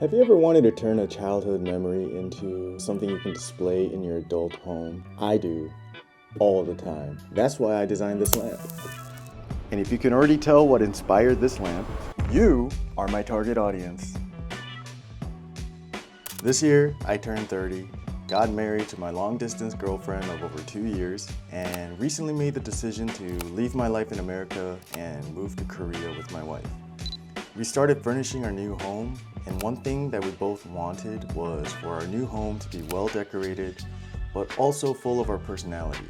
Have you ever wanted to turn a childhood memory into something you can display in your adult home? I do, all the time. That's why I designed this lamp. And if you can already tell what inspired this lamp, you are my target audience. This year, I turned 30, got married to my long-distance girlfriend of over 2 years, and recently made the decision to leave my life in America and move to Korea with my wife. We started furnishing our new home, and one thing that we both wanted was for our new home to be well decorated, but also full of our personality.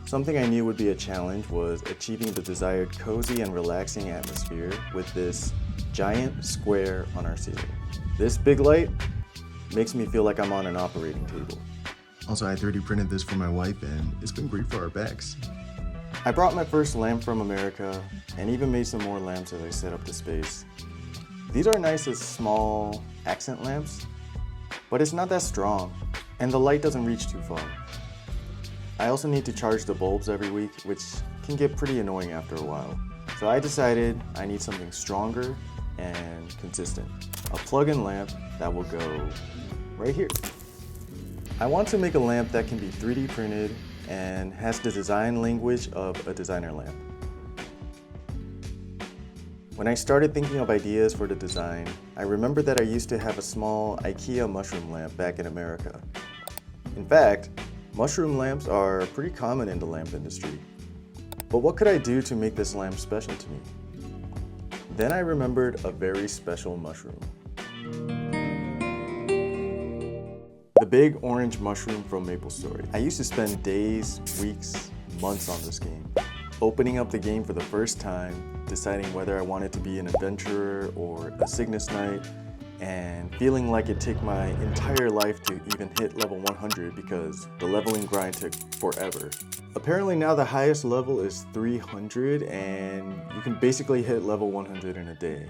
Something I knew would be a challenge was achieving the desired cozy and relaxing atmosphere with this giant square on our ceiling. This big light makes me feel like I'm on an operating table. Also, I 3D printed this for my wife, and it's been great for our backs. I brought my first lamp from America and even made some more lamps as I set up the space. These are nice as small accent lamps, but it's not that strong and the light doesn't reach too far. I also need to charge the bulbs every week, which can get pretty annoying after a while. So I decided I need something stronger and consistent. A plug-in lamp that will go right here. I want to make a lamp that can be 3D printed and has the design language of a designer lamp. When I started thinking of ideas for the design, I remembered that I used to have a small IKEA mushroom lamp back in America. In fact, mushroom lamps are pretty common in the lamp industry. But what could I do to make this lamp special to me? Then I remembered a very special mushroom. The big orange mushroom from MapleStory. I used to spend days, weeks, months on this game. Opening up the game for the first time, deciding whether I wanted to be an adventurer or a Cygnus Knight, and feeling like it'd take my entire life to even hit level 100 because the leveling grind took forever. Apparently now the highest level is 300 and you can basically hit level 100 in a day.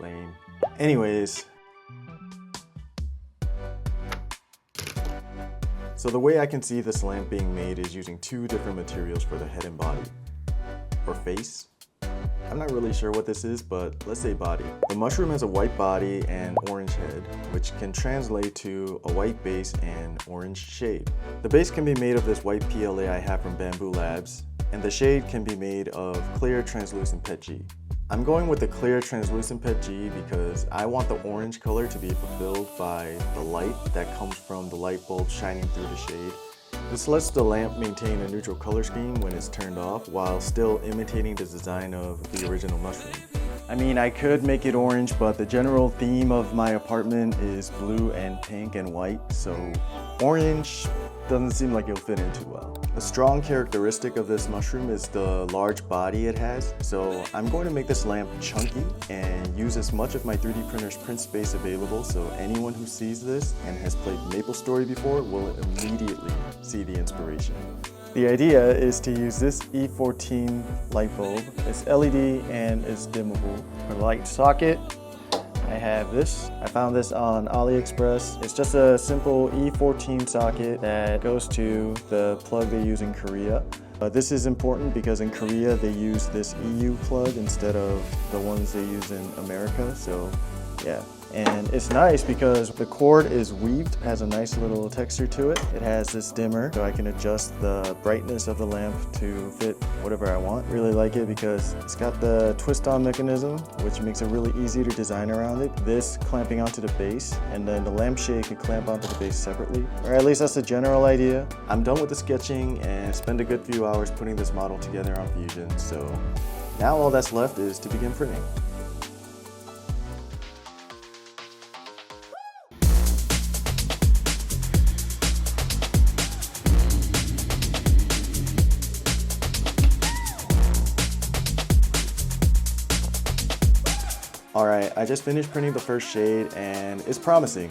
Lame. Anyways, so the way I can see this lamp being made is using two different materials for the head and body. Or face. I'm not really sure what this is, but let's say body. The mushroom has a white body and orange head, which can translate to a white base and orange shade. The base can be made of this white PLA I have from Bamboo Labs, and the shade can be made of clear translucent PETG. I'm going with the clear translucent PETG because I want the orange color to be fulfilled by the light that comes from the light bulb shining through the shade. This lets the lamp maintain a neutral color scheme when it's turned off while still imitating the design of the original mushroom. I mean, I could make it orange, but the general theme of my apartment is blue and pink and white, so orange doesn't seem like it'll fit in too well. A strong characteristic of this mushroom is the large body it has, so I'm going to make this lamp chunky and use as much of my 3D printer's print space available so anyone who sees this and has played MapleStory before will immediately see the inspiration. The idea is to use this E14 light bulb. It's LED and it's dimmable. For the light socket, I have this. I found this on AliExpress. It's just a simple E14 socket that goes to the plug they use in Korea. This is important because in Korea they use this EU plug instead of the ones they use in America, so yeah. And it's nice because the cord is weaved, has a nice little texture to it. It has this dimmer, so I can adjust the brightness of the lamp to fit whatever I want. Really like it because it's got the twist-on mechanism, which makes it really easy to design around it. This clamping onto the base, and then the lampshade can clamp onto the base separately. Or at least that's the general idea. I'm done with the sketching and spent a good few hours putting this model together on Fusion, so now all that's left is to begin printing. Alright, I just finished printing the first shade and it's promising.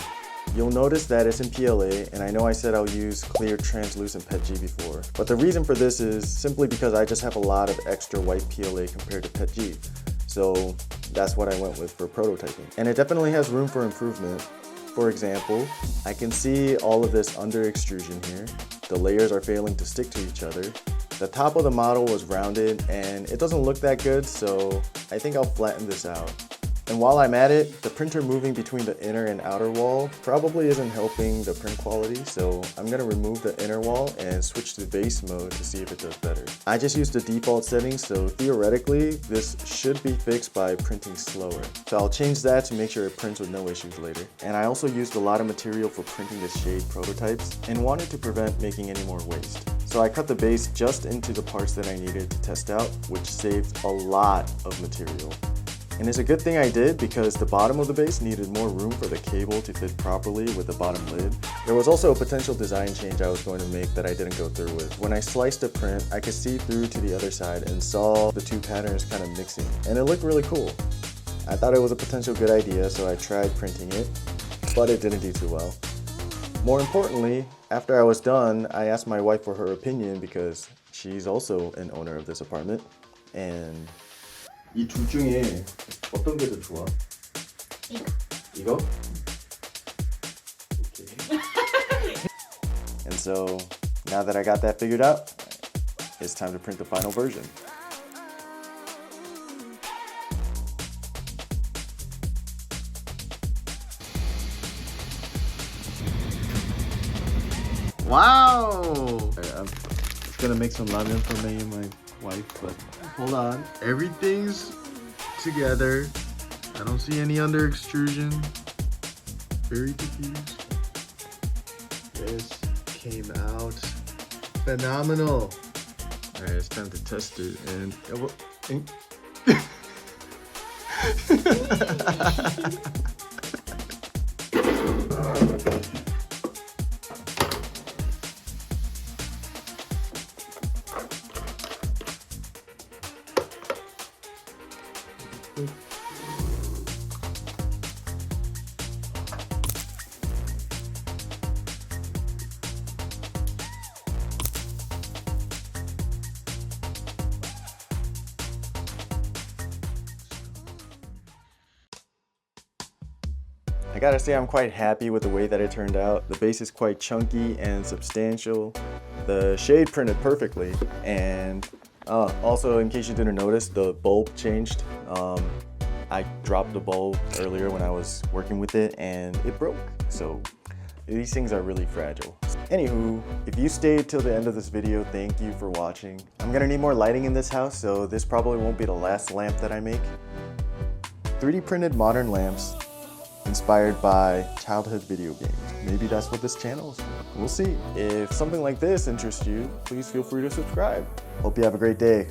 You'll notice that it's in PLA, and I know I said I'll use clear translucent PETG before, but the reason for this is simply because I just have a lot of extra white PLA compared to PETG. So that's what I went with for prototyping. And it definitely has room for improvement. For example, I can see all of this under extrusion here. The layers are failing to stick to each other. The top of the model was rounded and it doesn't look that good, so I think I'll flatten this out. And while I'm at it, the printer moving between the inner and outer wall probably isn't helping the print quality, so I'm gonna remove the inner wall and switch to base mode to see if it does better. I just used the default settings, so theoretically, this should be fixed by printing slower. So I'll change that to make sure it prints with no issues later. And I also used a lot of material for printing the shade prototypes and wanted to prevent making any more waste. So I cut the base just into the parts that I needed to test out, which saved a lot of material. And it's a good thing I did because the bottom of the base needed more room for the cable to fit properly with the bottom lid. There was also a potential design change I was going to make that I didn't go through with. When I sliced the print, I could see through to the other side and saw the two patterns kind of mixing, and it looked really cool. I thought it was a potential good idea, so I tried printing it, but it didn't do too well. More importantly, after I was done, I asked my wife for her opinion because she's also an owner of this apartment, and 이 둘 중에 어떤 게 더 좋아? 이거? Okay. And so, now that I got that figured out, it's time to print the final version. Wow! I'm gonna make some ramen for me and my wife, but hold on. Everything's together. I don't see any under extrusion. Very confused. This came out phenomenal. Alright, it's time to test it and I gotta say I'm quite happy with the way that it turned out. The base is quite chunky and substantial. The shade printed perfectly, and also in case you didn't notice, the bulb changed. I dropped the bulb earlier when I was working with it and it broke. So these things are really fragile. Anywho, if you stayed till the end of this video, thank you for watching. I'm gonna need more lighting in this house, so this probably won't be the last lamp that I make. 3D printed modern lamps inspired by childhood video games. Maybe that's what this channel is for. We'll see. If something like this interests you, please feel free to subscribe. Hope you have a great day.